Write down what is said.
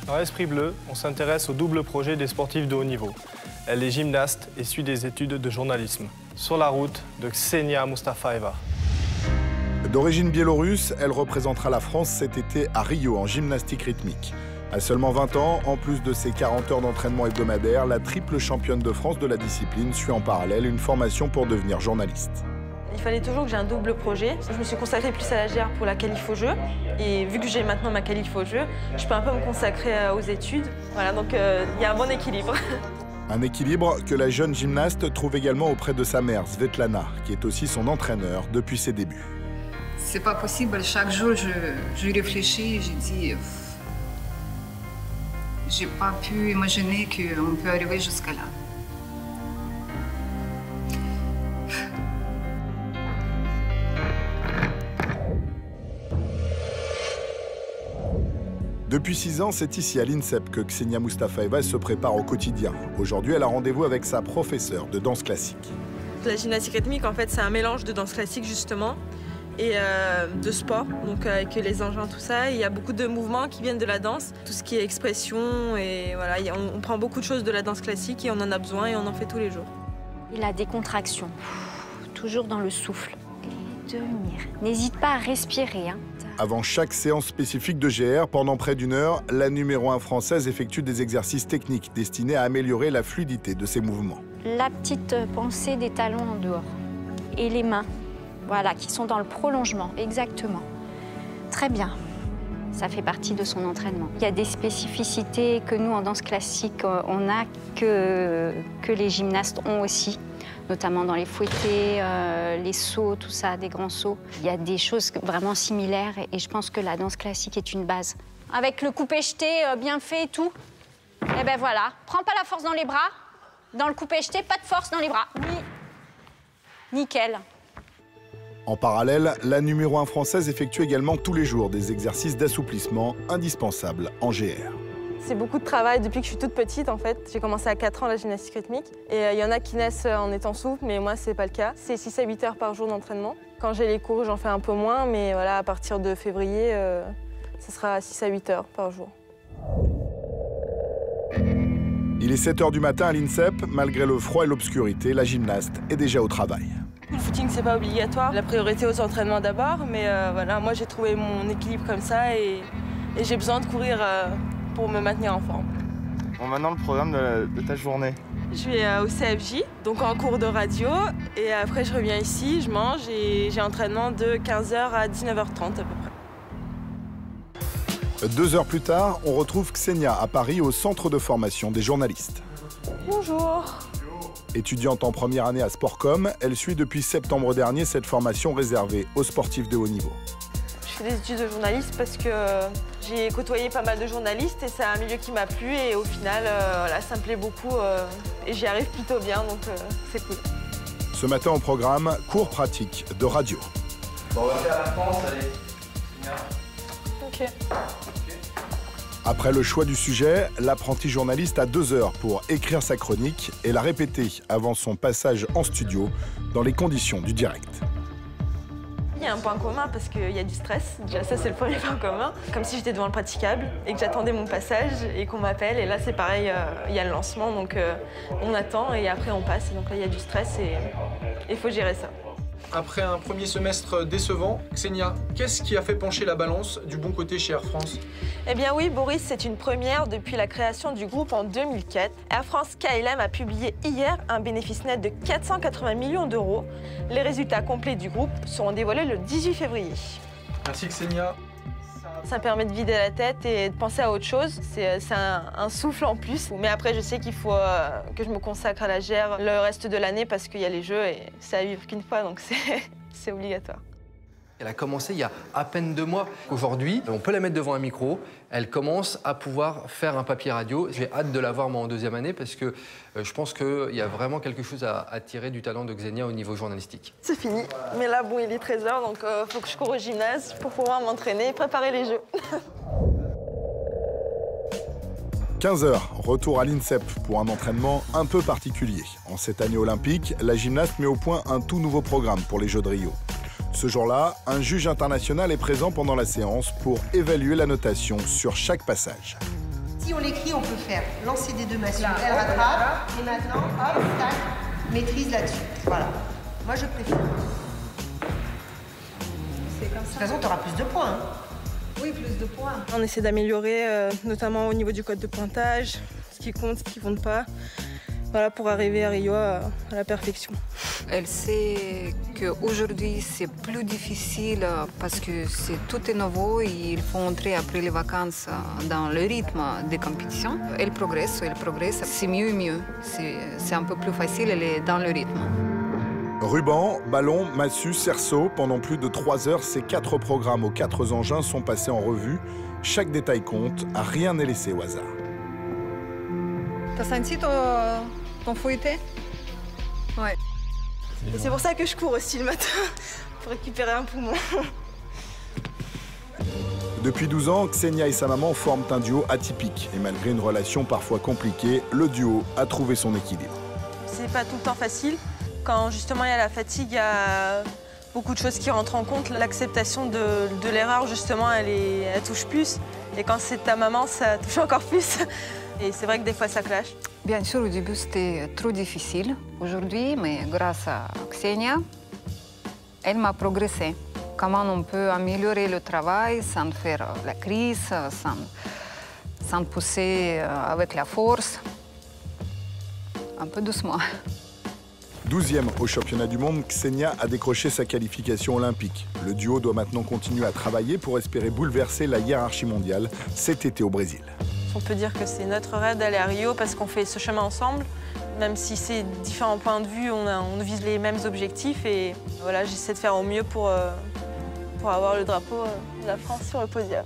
Dans l'Esprit Bleu, on s'intéresse au double projet des sportifs de haut niveau. Elle est gymnaste et suit des études de journalisme. Sur la route de Ksenia Mustafaeva. D'origine biélorusse, elle représentera la France cet été à Rio en gymnastique rythmique. À seulement 20 ans, en plus de ses 40 heures d'entraînement hebdomadaire, la triple championne de France de la discipline suit en parallèle une formation pour devenir journaliste. Il fallait toujours que j'ai un double projet. Je me suis consacrée plus à la GR pour la qualif au jeu. Et vu que j'ai maintenant ma qualif au jeu, je peux un peu me consacrer aux études. Voilà, donc il y a un bon équilibre. Un équilibre que la jeune gymnaste trouve également auprès de sa mère, Svetlana, qui est aussi son entraîneur depuis ses débuts. C'est pas possible. Chaque jour, je réfléchis et je dis... J'ai pas pu imaginer qu'on peut arriver jusqu'à là. Depuis 6 ans, c'est ici à l'INSEP que Ksenia Mustafaeva se prépare au quotidien. Aujourd'hui, elle a rendez-vous avec sa professeure de danse classique. La gymnastique rythmique, en fait, c'est un mélange de danse classique, justement, et de sport, donc avec les engins, tout ça. Il y a beaucoup de mouvements qui viennent de la danse, tout ce qui est expression, et voilà, on prend beaucoup de choses de la danse classique et on en a besoin et on en fait tous les jours. Et la décontraction, toujours dans le souffle. Et tenir. N'hésite pas à respirer. Hein. Avant chaque séance spécifique de GR, pendant près d'1 heure, la numéro 1 française effectue des exercices techniques destinés à améliorer la fluidité de ses mouvements. La petite pensée des talons en dehors. Et les mains. Voilà, qui sont dans le prolongement, exactement. Très bien. Ça fait partie de son entraînement. Il y a des spécificités que nous, en danse classique, on a que les gymnastes ont aussi, notamment dans les fouettés, les sauts, tout ça, des grands sauts. Il y a des choses vraiment similaires et je pense que la danse classique est une base. Avec le coupé-jeté bien fait et tout, et ben voilà. Prends pas la force dans les bras. Dans le coupé-jeté, pas de force dans les bras. Nickel. En parallèle, la numéro 1 française effectue également tous les jours des exercices d'assouplissement indispensables en GR. C'est beaucoup de travail depuis que je suis toute petite, en fait. J'ai commencé à 4 ans la gymnastique rythmique. Et il y en a qui naissent en étant souple, mais moi, c'est pas le cas. C'est 6 à 8 heures par jour d'entraînement. Quand j'ai les cours, j'en fais un peu moins, mais voilà, à partir de février, ce sera 6 à 8 heures par jour. Il est 7 h du matin à l'INSEP. Malgré le froid et l'obscurité, la gymnaste est déjà au travail. Le footing, c'est pas obligatoire. La priorité aux entraînements d'abord, mais voilà, moi, j'ai trouvé mon équilibre comme ça et j'ai besoin de courir pour me maintenir en forme. Bon, maintenant, le programme de ta journée. Je vais au CFJ, donc en cours de radio, et après, je reviens ici, je mange et j'ai entraînement de 15 h à 19 h 30 à peu près. 2 heures plus tard, on retrouve Ksenia à Paris au centre de formation des journalistes. Bonjour. Étudiante en première année à Sportcom, elle suit depuis septembre dernier cette formation réservée aux sportifs de haut niveau. Je fais des études de journaliste parce que j'ai côtoyé pas mal de journalistes et c'est un milieu qui m'a plu et au final, voilà, ça me plaît beaucoup et j'y arrive plutôt bien, donc c'est cool. Ce matin au programme, cours pratique de radio. Bon, on va faire la France, allez. Ok. Après le choix du sujet, l'apprenti journaliste a 2 heures pour écrire sa chronique et la répéter avant son passage en studio dans les conditions du direct. Il y a un point commun parce qu'il y a du stress. Déjà, ça, c'est le premier point commun. Comme si j'étais devant le praticable et que j'attendais mon passage et qu'on m'appelle. Et là, c'est pareil, il y a le lancement, donc on attend et après on passe. Et donc là, il y a du stress et il faut gérer ça. Après un premier semestre décevant, Ksenia, qu'est-ce qui a fait pencher la balance du bon côté chez Air France? Eh bien oui, Boris, c'est une première depuis la création du groupe en 2004. Air France KLM a publié hier un bénéfice net de 480 millions d'euros. Les résultats complets du groupe seront dévoilés le 18 février. Merci Ksenia. Ça me permet de vider la tête et de penser à autre chose. C'est un souffle en plus. Mais après, je sais qu'il faut que je me consacre à la GR le reste de l'année parce qu'il y a les Jeux et c'est à vivre qu'une fois, donc c'est obligatoire. Elle a commencé il y a à peine 2 mois. Aujourd'hui, on peut la mettre devant un micro. Elle commence à pouvoir faire un papier radio. J'ai hâte de la voir moi en 2e année parce que je pense qu'il y a vraiment quelque chose à tirer du talent de Ksenia au niveau journalistique. C'est fini. Mais là, bon, il est 13 h, donc il faut que je cours au gymnase pour pouvoir m'entraîner et préparer les Jeux. 15 h, retour à l'INSEP pour un entraînement un peu particulier. En cette année olympique, la gymnaste met au point un tout nouveau programme pour les Jeux de Rio. Ce jour-là, un juge international est présent pendant la séance pour évaluer la notation sur chaque passage. Si on l'écrit, on peut faire lancer des 2 massifs, elle rattrape, et maintenant, hop, tac, maîtrise là-dessus. Voilà. Moi, je préfère. C'est comme De toute ça. façon, tu auras plus de points. Hein. Oui, plus de points. On essaie d'améliorer, notamment au niveau du code de pointage, ce qui compte pas. Voilà, pour arriver à Rio à la perfection. Elle sait qu'aujourd'hui, c'est plus difficile parce que tout est nouveau et il faut entrer après les vacances dans le rythme des compétitions. Elle progresse, c'est mieux et mieux. C'est un peu plus facile, elle est dans le rythme. Ruban, ballon, massue, cerceau, pendant plus de 3 heures, ces 4 programmes aux 4 engins sont passés en revue. Chaque détail compte, rien n'est laissé au hasard. T'as senti ton fouetté? Ouais. Et c'est pour ça que je cours aussi le matin, pour récupérer un poumon. Depuis 12 ans, Ksenia et sa maman forment un duo atypique. Et malgré une relation parfois compliquée, le duo a trouvé son équilibre. C'est pas tout le temps facile. Quand justement il y a la fatigue, il y a beaucoup de choses qui rentrent en compte. L'acceptation de l'erreur, justement, elle touche plus. Et quand c'est ta maman, ça touche encore plus. Et c'est vrai que des fois, ça clash. Bien sûr, au début, c'était trop difficile. Aujourd'hui, mais grâce à Ksenia, elle m'a progressé. Comment on peut améliorer le travail sans faire la crise, sans pousser avec la force. Un peu doucement. 12e au championnat du monde, Ksenia a décroché sa qualification olympique. Le duo doit maintenant continuer à travailler pour espérer bouleverser la hiérarchie mondiale cet été au Brésil. On peut dire que c'est notre rêve d'aller à Rio parce qu'on fait ce chemin ensemble. Même si c'est différents points de vue, on vise les mêmes objectifs. Et voilà, j'essaie de faire au mieux pour avoir le drapeau de la France sur le podium.